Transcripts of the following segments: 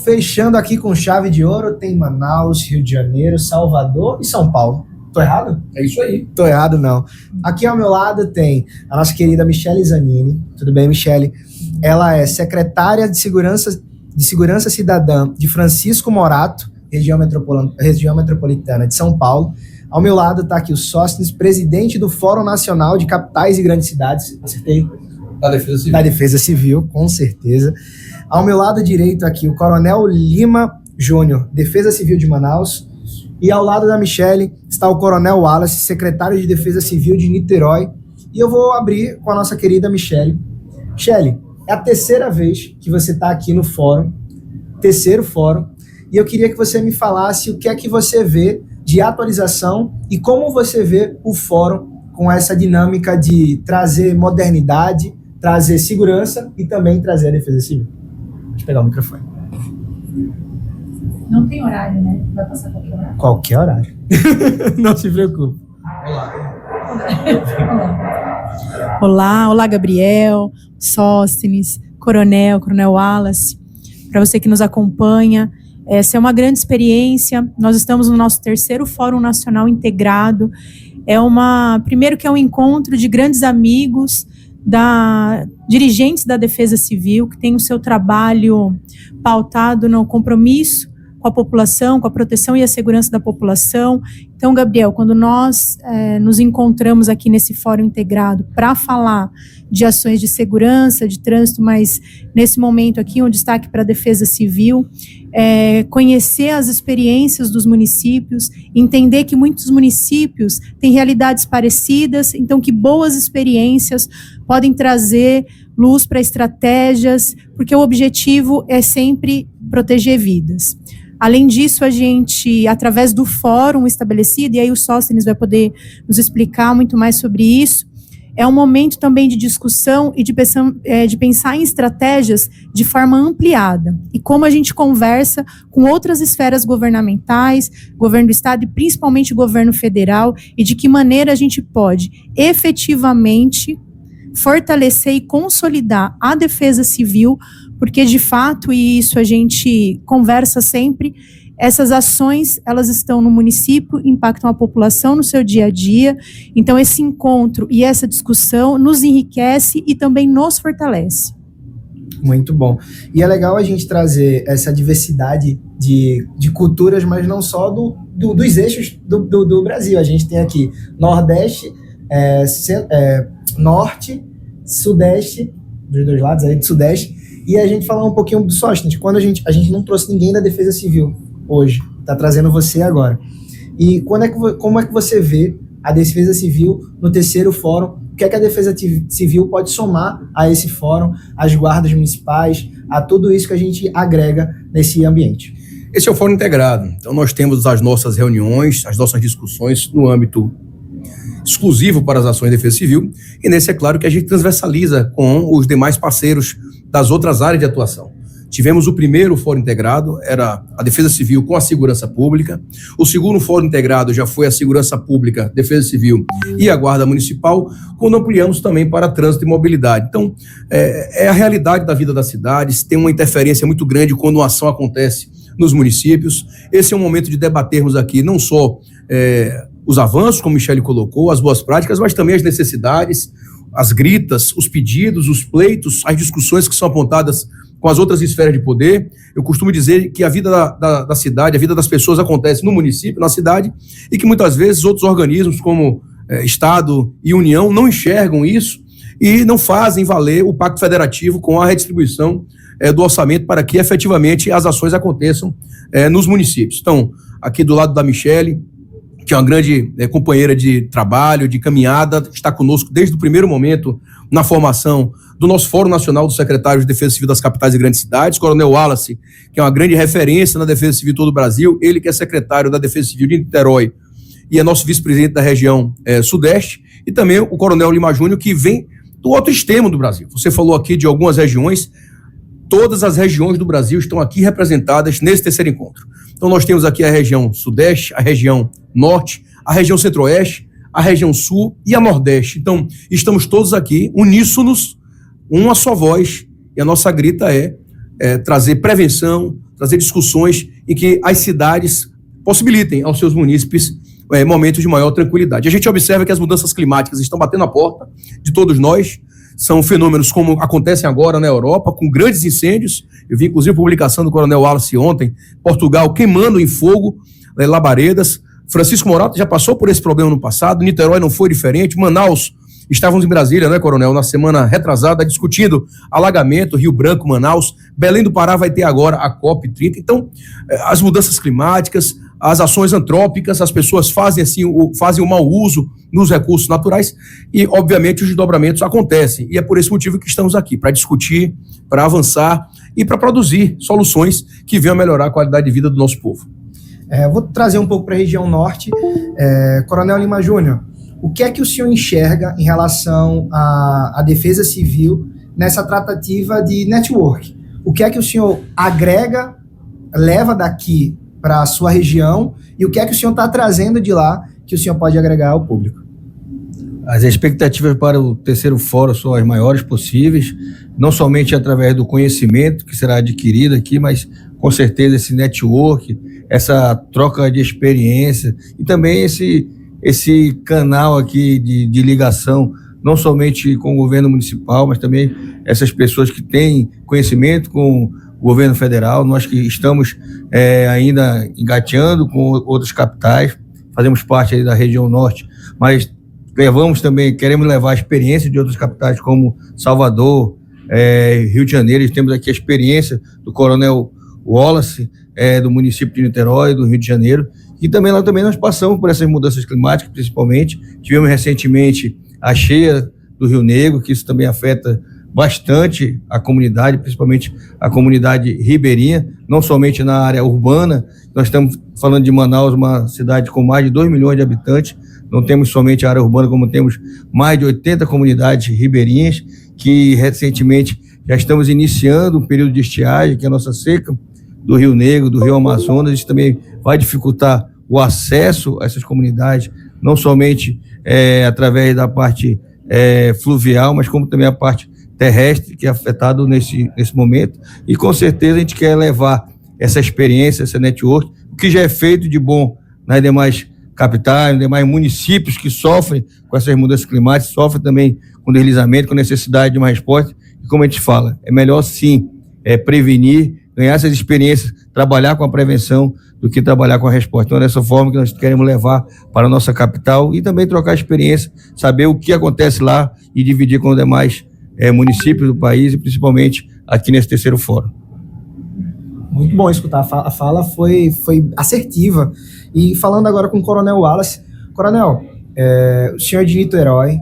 fechando aqui com chave de ouro, tem Manaus, Rio de Janeiro, Salvador e São Paulo. Tô errado? É isso aí. Tô errado, não. Aqui ao meu lado tem a nossa querida Michele Zanini. Tudo bem, Michele? Ela é secretária de Segurança Cidadã de Francisco Morato, região metropolitana de São Paulo. Ao meu lado está aqui o Sóstenes, presidente do Fórum Nacional de Capitais e Grandes Cidades. Acertei? Da Defesa Civil. Da Defesa Civil, com certeza. Ao meu lado direito aqui, o Coronel Lima Júnior, Defesa Civil de Manaus. E ao lado da Michele está o Coronel Wallace, secretário de Defesa Civil de Niterói. E eu vou abrir com a nossa querida Michele. Michele, é a terceira vez que você está aqui no fórum, terceiro fórum, e eu queria que você me falasse o que é que você vê de atualização e como você vê o fórum com essa dinâmica de trazer modernidade, trazer segurança e também trazer a defesa civil. Deixa eu pegar o microfone. Não tem horário, né? Vai passar qualquer horário? Qualquer horário. Não se preocupe. Olá, Gabriel, Sóstenes, Coronel Wallace. Para você que nos acompanha, essa é uma grande experiência. Nós estamos no nosso terceiro Fórum Nacional Integrado. Primeiro que é um encontro de grandes amigos, dirigentes da Defesa Civil, que tem o seu trabalho pautado no compromisso com a população, com a proteção e a segurança da população. Então, Gabriel, quando nós nos encontramos aqui nesse fórum integrado para falar de ações de segurança, de trânsito, mas nesse momento aqui, um destaque para a Defesa Civil, conhecer as experiências dos municípios, entender que muitos municípios têm realidades parecidas, então que boas experiências podem trazer luz para estratégias, porque o objetivo é sempre proteger vidas. Além disso, a gente, através do fórum estabelecido, e aí o Sóstenes vai poder nos explicar muito mais sobre isso, é um momento também de discussão e de pensar em estratégias de forma ampliada. E como a gente conversa com outras esferas governamentais, governo do Estado e principalmente governo federal, e de que maneira a gente pode efetivamente fortalecer e consolidar a defesa civil, porque de fato, e isso a gente conversa sempre, essas ações, elas estão no município, impactam a população no seu dia a dia, então esse encontro e essa discussão nos enriquece e também nos fortalece. Muito bom. E é legal a gente trazer essa diversidade de culturas, mas não só dos eixos do Brasil. A gente tem aqui Nordeste, Norte, Sudeste, dos dois lados aí, do Sudeste, e a gente falar um pouquinho do Sóstenes. Quando a gente não trouxe ninguém da Defesa Civil hoje, está trazendo você agora. E como é que você vê a Defesa Civil no terceiro fórum? O que é que a Defesa Civil pode somar a esse fórum, às guardas municipais, a tudo isso que a gente agrega nesse ambiente? Esse é o Fórum Integrado. Então nós temos as nossas reuniões, as nossas discussões no âmbito exclusivo para as ações de defesa civil, e nesse é claro que a gente transversaliza com os demais parceiros das outras áreas de atuação. Tivemos o primeiro Fórum Integrado, era a Defesa Civil com a Segurança Pública. O segundo Fórum Integrado já foi a Segurança Pública, Defesa Civil e a Guarda Municipal, quando ampliamos também para trânsito e mobilidade. Então, é a realidade da vida das cidades, tem uma interferência muito grande quando uma ação acontece nos municípios. Esse é um momento de debatermos aqui não só os avanços, como Michele colocou, as boas práticas, mas também as necessidades, as gritas, os pedidos, os pleitos, as discussões que são apontadas com as outras esferas de poder. Eu costumo dizer que a vida da cidade, a vida das pessoas acontece no município, na cidade, e que muitas vezes outros organismos como Estado e União não enxergam isso e não fazem valer o Pacto Federativo com a redistribuição do orçamento para que efetivamente as ações aconteçam nos municípios. Então, aqui do lado da Michele, que é uma grande companheira de trabalho, de caminhada, está conosco desde o primeiro momento na formação do nosso Fórum Nacional dos Secretários de Defesa Civil das Capitais e Grandes Cidades, Coronel Wallace, que é uma grande referência na Defesa Civil de todo o Brasil, ele que é secretário da Defesa Civil de Niterói e é nosso vice-presidente da região Sudeste, e também o Coronel Lima Júnior, que vem do outro extremo do Brasil. Você falou aqui de algumas regiões, todas as regiões do Brasil estão aqui representadas nesse terceiro encontro. Então nós temos aqui a região Sudeste, a região Norte, a região Centro-Oeste, a região Sul e a Nordeste. Então estamos todos aqui uníssonos, uma só voz, e a nossa grita é trazer prevenção, trazer discussões em que as cidades possibilitem aos seus munícipes momentos de maior tranquilidade. A gente observa que as mudanças climáticas estão batendo a porta de todos nós. São fenômenos como acontecem agora na Europa, com grandes incêndios. Eu vi, inclusive, a publicação do Coronel Wallace ontem, Portugal queimando em fogo labaredas. Francisco Morato já passou por esse problema no passado, Niterói não foi diferente, Manaus, estávamos em Brasília, né, Coronel, na semana retrasada, discutindo alagamento, Rio Branco, Manaus, Belém do Pará vai ter agora a COP30. Então, as mudanças climáticas, as ações antrópicas, as pessoas fazem o mau uso nos recursos naturais e, obviamente, os desdobramentos acontecem. E é por esse motivo que estamos aqui, para discutir, para avançar e para produzir soluções que venham a melhorar a qualidade de vida do nosso povo. Vou trazer um pouco para a região norte. Coronel Lima Júnior, o que é que o senhor enxerga em relação à defesa civil nessa tratativa de network? O que é que o senhor agrega, leva daqui para a sua região e o que é que o senhor está trazendo de lá que o senhor pode agregar ao público? As expectativas para o terceiro fórum são as maiores possíveis, não somente através do conhecimento que será adquirido aqui, mas com certeza esse network, essa troca de experiência e também esse canal aqui de ligação, não somente com o governo municipal, mas também essas pessoas que têm conhecimento com o governo federal. Nós que estamos ainda engateando com outras capitais, fazemos parte aí da região norte, mas queremos levar a experiência de outras capitais como Salvador, Rio de Janeiro. Temos aqui a experiência do Coronel Wallace, do município de Niterói, do Rio de Janeiro, e também lá nós passamos por essas mudanças climáticas, principalmente. Tivemos recentemente a cheia do Rio Negro, que isso também afeta bastante a comunidade, principalmente a comunidade ribeirinha, não somente na área urbana. Nós estamos falando de Manaus, uma cidade com mais de 2 milhões de habitantes, não temos somente a área urbana, como temos mais de 80 comunidades ribeirinhas, que recentemente já estamos iniciando um período de estiagem, que é a nossa seca do Rio Negro, do Rio Amazonas. Isso também vai dificultar o acesso a essas comunidades, não somente através da parte fluvial, mas como também a parte terrestre, que é afetado nesse momento. E com certeza a gente quer levar essa experiência, essa network, o que já é feito de bom nas demais capitais, nos demais municípios que sofrem com essas mudanças climáticas, sofrem também com deslizamento, com necessidade de uma resposta. E como a gente fala, é melhor sim prevenir, ganhar essas experiências, trabalhar com a prevenção do que trabalhar com a resposta. Então, é dessa forma que nós queremos levar para a nossa capital e também trocar experiência, saber o que acontece lá e dividir com os demais municípios do país e principalmente aqui nesse terceiro fórum. Muito bom escutar. A fala foi assertiva. E falando agora com o Coronel Wallace. Coronel, o senhor é de Niterói,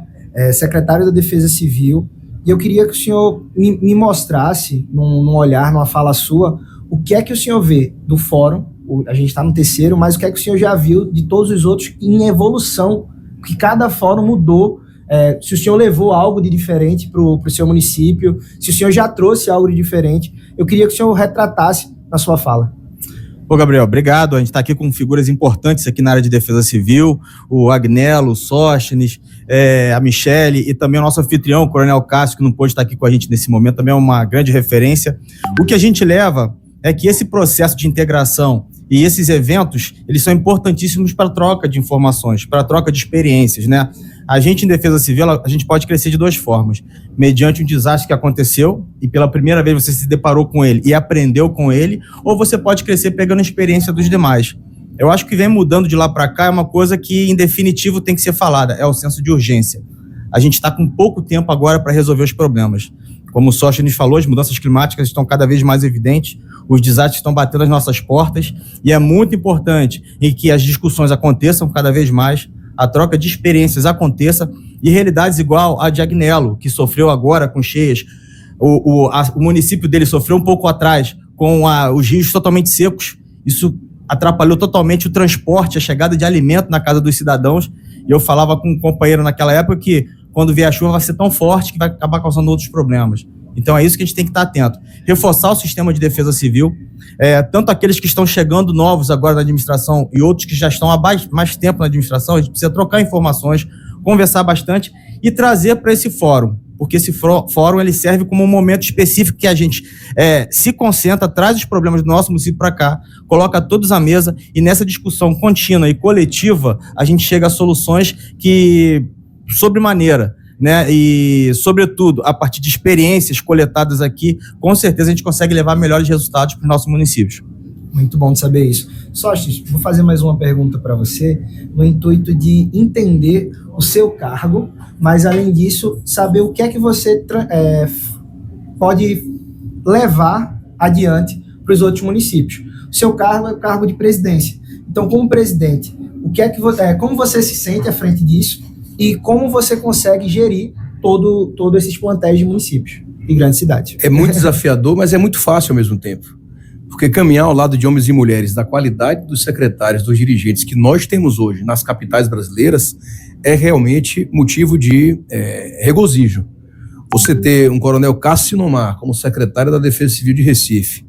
secretário da Defesa Civil, e eu queria que o senhor me mostrasse, num olhar, numa fala sua, o que é que o senhor vê do fórum. A gente está no terceiro, mas o que é que o senhor já viu de todos os outros em evolução, que cada fórum mudou, se o senhor levou algo de diferente para o seu município, se o senhor já trouxe algo de diferente. Eu queria que o senhor retratasse na sua fala. Ô, Gabriel, obrigado. A gente está aqui com figuras importantes aqui na área de defesa civil, o Agnello, o Sóstenes, a Michele e também o nosso anfitrião, o Coronel Cássio, que não pôde estar aqui com a gente nesse momento, também é uma grande referência. O que a gente leva é que esse processo de integração e esses eventos, eles são importantíssimos para a troca de informações, para a troca de experiências, né? A gente, em defesa civil, a gente pode crescer de duas formas. Mediante um desastre que aconteceu e pela primeira vez você se deparou com ele e aprendeu com ele, ou você pode crescer pegando a experiência dos demais. Eu acho que vem mudando de lá para cá é uma coisa que, em definitivo, tem que ser falada, é o senso de urgência. A gente está com pouco tempo agora para resolver os problemas. Como o Sóstenes falou, as mudanças climáticas estão cada vez mais evidentes, os desastres estão batendo às nossas portas e é muito importante em que as discussões aconteçam cada vez mais, a troca de experiências aconteça e realidades igual a de Agnello, que sofreu agora com cheias. O município dele sofreu um pouco atrás com os rios totalmente secos. Isso atrapalhou totalmente o transporte, a chegada de alimento na casa dos cidadãos. E eu falava com um companheiro naquela época que quando vier a chuva vai ser tão forte que vai acabar causando outros problemas. Então é isso que a gente tem que estar atento. Reforçar o sistema de defesa civil, tanto aqueles que estão chegando novos agora na administração e outros que já estão há mais tempo na administração. A gente precisa trocar informações, conversar bastante e trazer para esse fórum porque esse fórum ele serve como um momento específico que a gente se concentra, traz os problemas do nosso município para cá, coloca todos à mesa e nessa discussão contínua e coletiva a gente chega a soluções que, sobremaneira, né, e sobretudo a partir de experiências coletadas aqui, com certeza a gente consegue levar melhores resultados para os nossos municípios. Muito bom de saber isso. Sócrates, vou fazer mais uma pergunta para você, no intuito de entender o seu cargo, mas além disso, saber o que é que você pode levar adiante para os outros municípios. O seu cargo é o cargo de presidência. Então, como presidente, o que é que como você se sente à frente disso e como você consegue gerir todo esses plantéis de municípios e grandes cidades? É muito desafiador, mas é muito fácil ao mesmo tempo. Porque caminhar ao lado de homens e mulheres da qualidade dos secretários, dos dirigentes que nós temos hoje nas capitais brasileiras é realmente motivo de regozijo. Você ter um coronel Cássio Sinomar como secretário da Defesa Civil de Recife,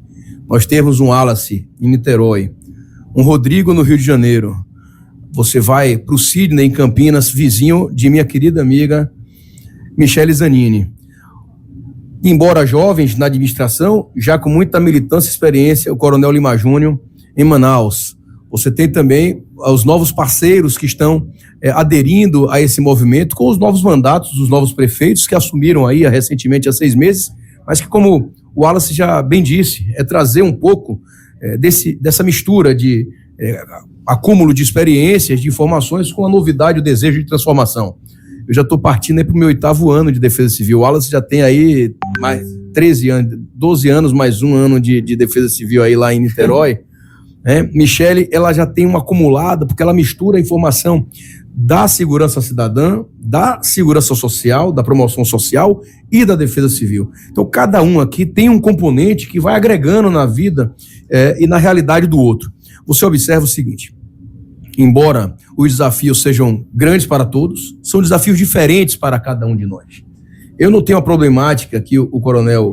nós temos um Wallace em Niterói, um Rodrigo no Rio de Janeiro, você vai para o Sidney em Campinas, vizinho de minha querida amiga Michele Zanini. Embora jovens na administração, já com muita militância e experiência, o Coronel Lima Júnior em Manaus. Você tem também os novos parceiros que estão aderindo a esse movimento com os novos mandatos dos novos prefeitos que assumiram aí recentemente há 6 meses, mas que, como o Wallace já bem disse, é trazer um pouco dessa mistura de acúmulo de experiências, de informações com a novidade, o desejo de transformação. Eu já estou partindo aí para o meu 8º ano de Defesa Civil. O Wallace já tem aí mais 13 anos, 12 anos, mais um ano de Defesa Civil aí lá em Niterói. Michele, ela já tem uma acumulada, porque ela mistura a informação da segurança cidadã, da segurança social, da promoção social e da Defesa Civil. Então, cada um aqui tem um componente que vai agregando na vida e na realidade do outro. Você observa o seguinte: embora os desafios sejam grandes para todos, são desafios diferentes para cada um de nós. Eu não tenho a problemática que o coronel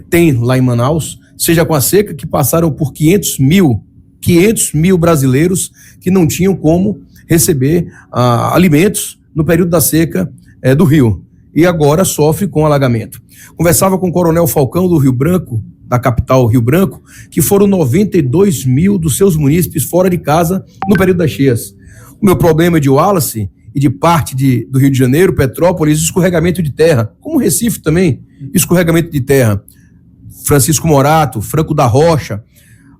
tem lá em Manaus, seja com a seca, que passaram por 500 mil brasileiros que não tinham como receber alimentos no período da seca do Rio, e agora sofre com alagamento. Conversava com o coronel Falcão do Rio Branco, da capital Rio Branco, que foram 92 mil dos seus munícipes fora de casa no período das cheias. O meu problema de Wallace e de parte do Rio de Janeiro, Petrópolis, escorregamento de terra, como Recife também, escorregamento de terra. Francisco Morato, Franco da Rocha.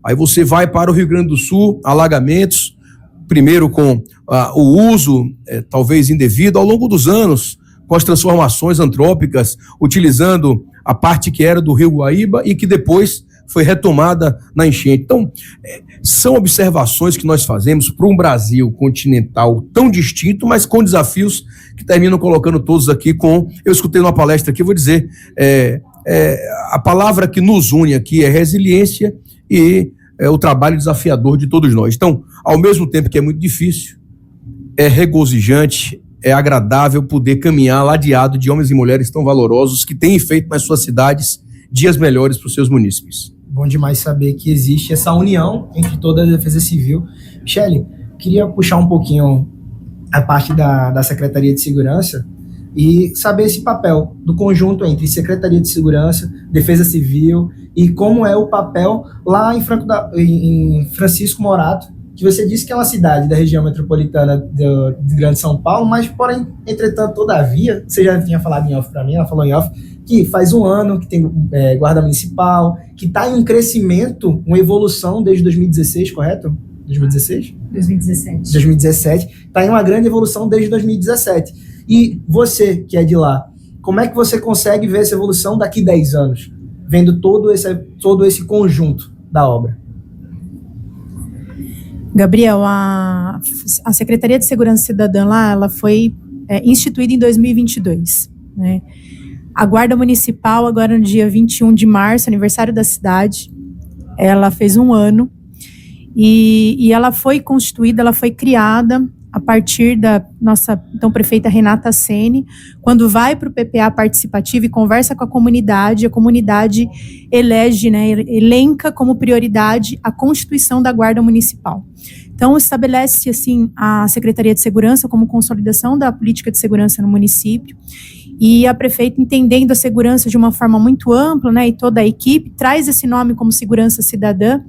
Aí você vai para o Rio Grande do Sul, alagamentos, primeiro com o uso, talvez indevido, ao longo dos anos, com as transformações antrópicas, utilizando a parte que era do Rio Guaíba e que depois foi retomada na enchente. Então, são observações que nós fazemos para um Brasil continental tão distinto, mas com desafios que terminam colocando todos aqui com... Eu escutei numa palestra aqui, vou dizer, a palavra que nos une aqui é resiliência e o trabalho desafiador de todos nós. Então, ao mesmo tempo que é muito difícil, é regozijante, é agradável poder caminhar ladeado de homens e mulheres tão valorosos que têm feito nas suas cidades dias melhores para os seus munícipes. Bom demais saber que existe essa união entre toda a Defesa Civil. Michele, queria puxar um pouquinho a parte da Secretaria de Segurança e saber esse papel do conjunto entre Secretaria de Segurança, Defesa Civil e como é o papel lá em Francisco Morato, que você disse que é uma cidade da região metropolitana de Grande São Paulo, mas, porém, entretanto, todavia, você já tinha falado em off para mim, ela falou em off, que faz um ano que tem guarda municipal, que está em um crescimento, uma evolução desde 2016, correto? 2016? 2017. 2017, está em uma grande evolução desde 2017. E você, que é de lá, como é que você consegue ver essa evolução daqui 10 anos, vendo todo esse conjunto da obra? Gabriel, a Secretaria de Segurança Cidadã lá, ela foi instituída em 2022, né? A Guarda Municipal, agora no dia 21 de março, aniversário da cidade, ela fez 1 ano e ela foi constituída, ela foi criada a partir da nossa então prefeita Renata Sene, quando vai para o PPA participativo e conversa com a comunidade elege, né, elenca como prioridade a constituição da Guarda Municipal. Então, estabelece, assim, a Secretaria de Segurança como consolidação da política de segurança no município E a prefeita, entendendo a segurança de uma forma muito ampla, né, e toda a equipe, traz esse nome como segurança cidadã,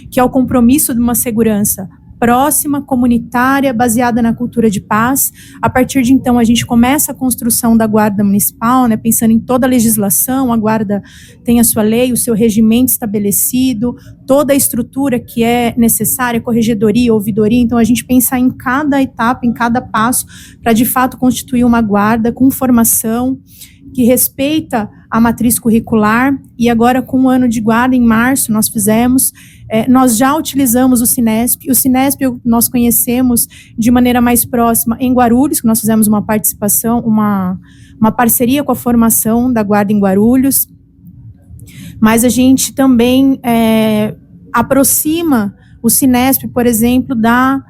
que é o compromisso de uma segurança próxima, comunitária, baseada na cultura de paz. A partir de então, a gente começa a construção da Guarda Municipal, né, pensando em toda a legislação. A Guarda tem a sua lei, o seu regimento estabelecido, toda a estrutura que é necessária, corregedoria, ouvidoria. Então, a gente pensa em cada etapa, em cada passo, para, de fato, constituir uma guarda com formação, que respeita a matriz curricular. E agora, com o ano de guarda, em março, nós já utilizamos o Cinesp. O Cinesp nós conhecemos de maneira mais próxima em Guarulhos, que nós fizemos uma participação, uma parceria com a formação da guarda em Guarulhos. Mas a gente também aproxima o Cinesp, por exemplo, da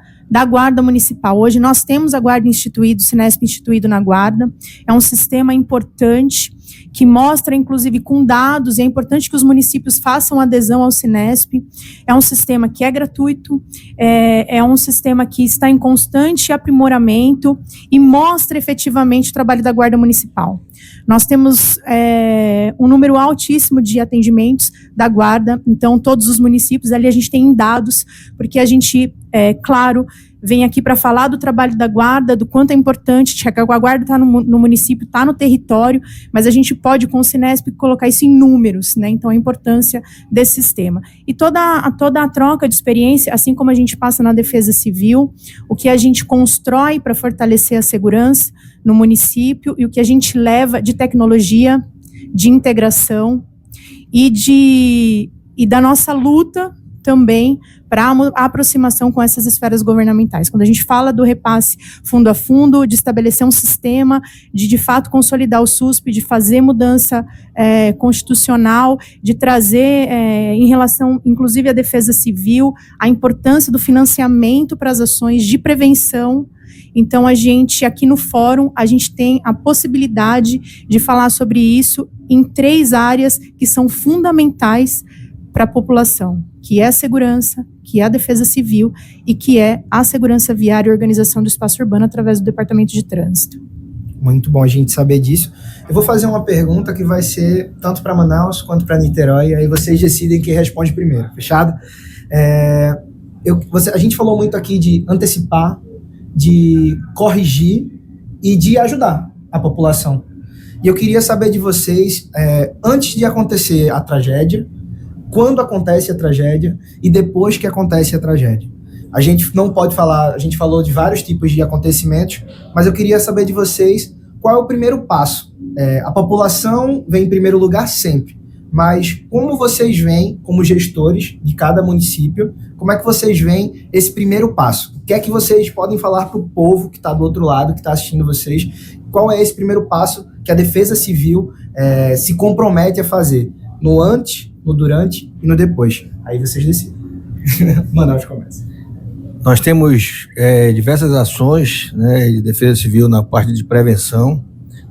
Guarda Municipal. Hoje nós temos a Guarda instituída, o Cinesp instituído na Guarda. É um sistema importante que mostra, inclusive, com dados, e é importante que os municípios façam adesão ao Cinesp. É um sistema que é gratuito, é um sistema que está em constante aprimoramento e mostra efetivamente o trabalho da Guarda Municipal. Nós temos um número altíssimo de atendimentos da Guarda, então todos os municípios, ali a gente tem dados, porque a gente, claro, vem aqui para falar do trabalho da Guarda, do quanto é importante, que a Guarda está no município, está no território, mas a gente pode, com o Cinesp, colocar isso em números, né? Então, a importância desse sistema. E toda a troca de experiência, assim como a gente passa na Defesa Civil, o que a gente constrói para fortalecer a segurança no município e o que a gente leva de tecnologia, de integração e da nossa luta também para a aproximação com essas esferas governamentais. Quando a gente fala do repasse fundo a fundo, de estabelecer um sistema, de fato consolidar o SUSP, de fazer mudança constitucional, de trazer, em relação, inclusive, à defesa civil, a importância do financiamento para as ações de prevenção. Então, a gente, aqui no fórum, a gente tem a possibilidade de falar sobre isso em 3 áreas que são fundamentais para a população, que é a segurança, que é a defesa civil e que é a segurança viária e organização do espaço urbano através do Departamento de Trânsito. Muito bom a gente saber disso. Eu vou fazer uma pergunta que vai ser tanto para Manaus quanto para Niterói, aí vocês decidem quem responde primeiro, fechado? A gente falou muito aqui de antecipar, de corrigir e de ajudar a população. E eu queria saber de vocês, antes de acontecer a tragédia, quando acontece a tragédia e depois que acontece a tragédia. A gente não pode falar, a gente falou de vários tipos de acontecimentos, mas eu queria saber de vocês qual é o primeiro passo. A população vem em primeiro lugar sempre, mas como vocês veem, como gestores de cada município, como é que vocês veem esse primeiro passo? O que é que vocês podem falar para o povo que está do outro lado, que está assistindo vocês? Qual é esse primeiro passo que a Defesa Civil se compromete a fazer? No antes, no durante e no depois. Aí vocês decidem. Manaus começa. Nós temos diversas ações, né, de defesa civil na parte de prevenção.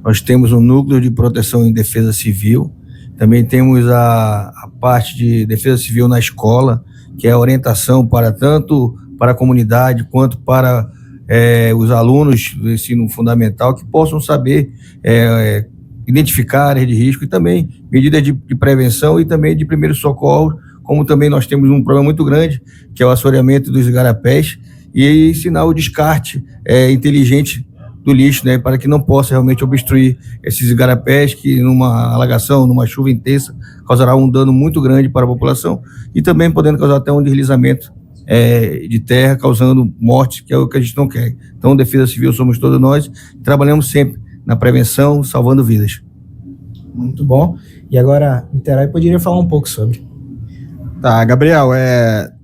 Nós temos um núcleo de proteção em defesa civil. Também temos a parte de defesa civil na escola, que é a orientação tanto para a comunidade quanto para os alunos do ensino fundamental, que possam saber identificar áreas de risco e também medidas de prevenção e também de primeiro socorro, como também nós temos um problema muito grande, que é o assoreamento dos igarapés, e ensinar o descarte inteligente do lixo, né, para que não possa realmente obstruir esses igarapés, que numa alagação, numa chuva intensa, causará um dano muito grande para a população e também podendo causar até um deslizamento de terra, causando morte, que é o que a gente não quer. Então, Defesa Civil somos todos nós, trabalhamos sempre na prevenção, salvando vidas. Muito bom. E agora, Niterói poderia falar um pouco sobre. Tá, Gabriel,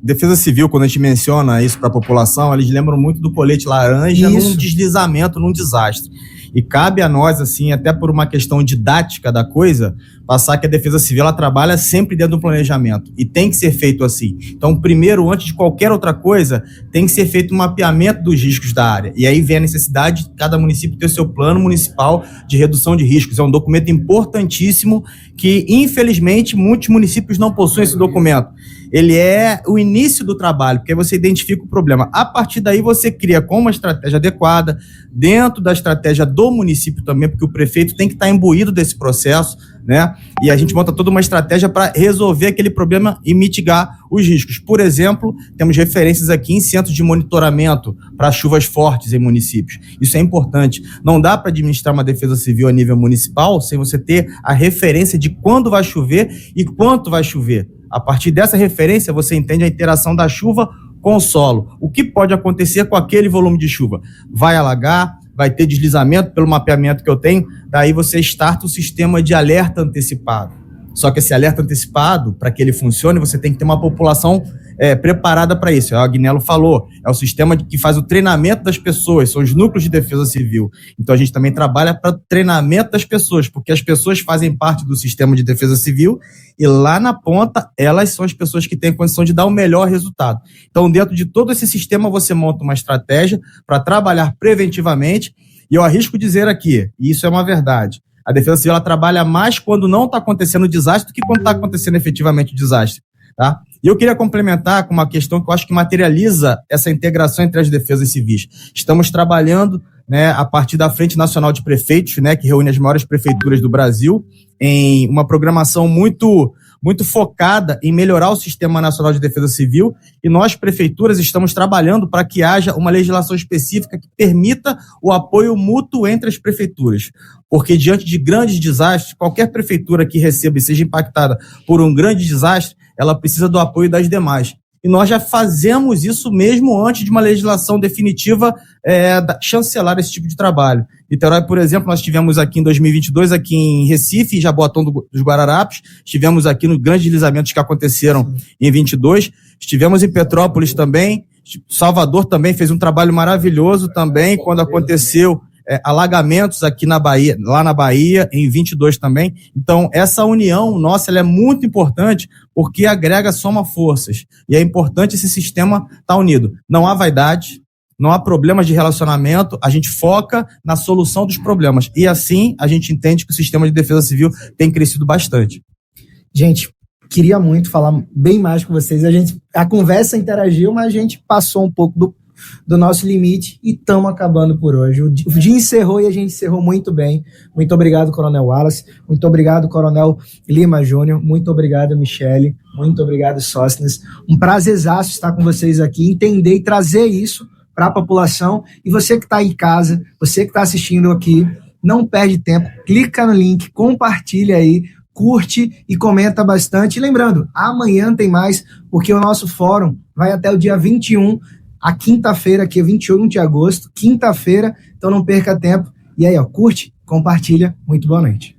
Defesa Civil, quando a gente menciona isso para a população, eles lembram muito do colete laranja num deslizamento, num desastre. E cabe a nós, assim, até por uma questão didática da coisa, passar que a Defesa Civil ela trabalha sempre dentro do planejamento. E tem que ser feito assim. Então, primeiro, antes de qualquer outra coisa, tem que ser feito um mapeamento dos riscos da área. E aí vem a necessidade de cada município ter o seu plano municipal de redução de riscos. É um documento importantíssimo que, infelizmente, muitos municípios não possuem esse documento. ele é o início do trabalho, porque aí você identifica o problema. A partir daí você cria com uma estratégia adequada, dentro da estratégia do município também, porque o prefeito tem que estar imbuído desse processo, né? E a gente monta toda uma estratégia para resolver aquele problema e mitigar os riscos. Por exemplo, temos referências aqui em centros de monitoramento para chuvas fortes em municípios. Isso é importante. Não dá para administrar uma defesa civil a nível municipal sem você ter a referência de quando vai chover e quanto vai chover. A partir dessa referência, você entende a interação da chuva com o solo. O que pode acontecer com aquele volume de chuva? Vai alagar, vai ter deslizamento pelo mapeamento que eu tenho, daí você starta o sistema de alerta antecipado. Só que esse alerta antecipado, para que ele funcione, você tem que ter uma população preparada para isso. O Agnello falou, é o sistema que faz o treinamento das pessoas, são os núcleos de defesa civil. Então a gente também trabalha para o treinamento das pessoas, porque as pessoas fazem parte do sistema de defesa civil e lá na ponta, elas são as pessoas que têm condição de dar o melhor resultado. Então, dentro de todo esse sistema, você monta uma estratégia para trabalhar preventivamente, e eu arrisco dizer aqui, e isso é uma verdade, a defesa civil ela trabalha mais quando não está acontecendo o desastre do que quando está acontecendo efetivamente o desastre. Tá? E eu queria complementar com uma questão que eu acho que materializa essa integração entre as defesas civis. Estamos trabalhando, né, a partir da Frente Nacional de Prefeitos, né, que reúne as maiores prefeituras do Brasil, em uma programação muito focada em melhorar o Sistema Nacional de Defesa Civil, e nós, prefeituras, estamos trabalhando para que haja uma legislação específica que permita o apoio mútuo entre as prefeituras. Porque diante de grandes desastres, qualquer prefeitura que receba e seja impactada por um grande desastre, ela precisa do apoio das demais. E nós já fazemos isso mesmo antes de uma legislação definitiva chancelar esse tipo de trabalho. Niterói, por exemplo, nós tivemos aqui em 2022, aqui em Recife, em Jaboatão dos Guararapes, estivemos aqui nos grandes deslizamentos que aconteceram em 22, estivemos em Petrópolis também, Salvador também fez um trabalho maravilhoso também, quando aconteceu alagamentos aqui na Bahia, lá na Bahia, em 22 também. Então, essa união nossa ela é muito importante porque agrega, soma forças. E é importante esse sistema estar unido. Não há vaidade, não há problemas de relacionamento, a gente foca na solução dos problemas. E assim, a gente entende que o sistema de defesa civil tem crescido bastante. Gente, queria muito falar bem mais com vocês. A conversa interagiu, mas a gente passou um pouco do nosso limite e estamos acabando por hoje. O dia encerrou e a gente encerrou muito bem. Muito obrigado, Coronel Wallace. Muito obrigado, Coronel Lima Júnior. Muito obrigado, Michele. Muito obrigado, Sóstenes. Um prazerzaço estar com vocês aqui, entender e trazer isso para a população. E você que está aí em casa, você que está assistindo aqui, não perde tempo, clica no link, compartilha aí, curte e comenta bastante. E lembrando, amanhã tem mais, porque o nosso fórum vai até o dia 21, a quinta-feira, que é 21 de agosto, quinta-feira, então não perca tempo. E aí, curte, compartilha. Muito boa noite.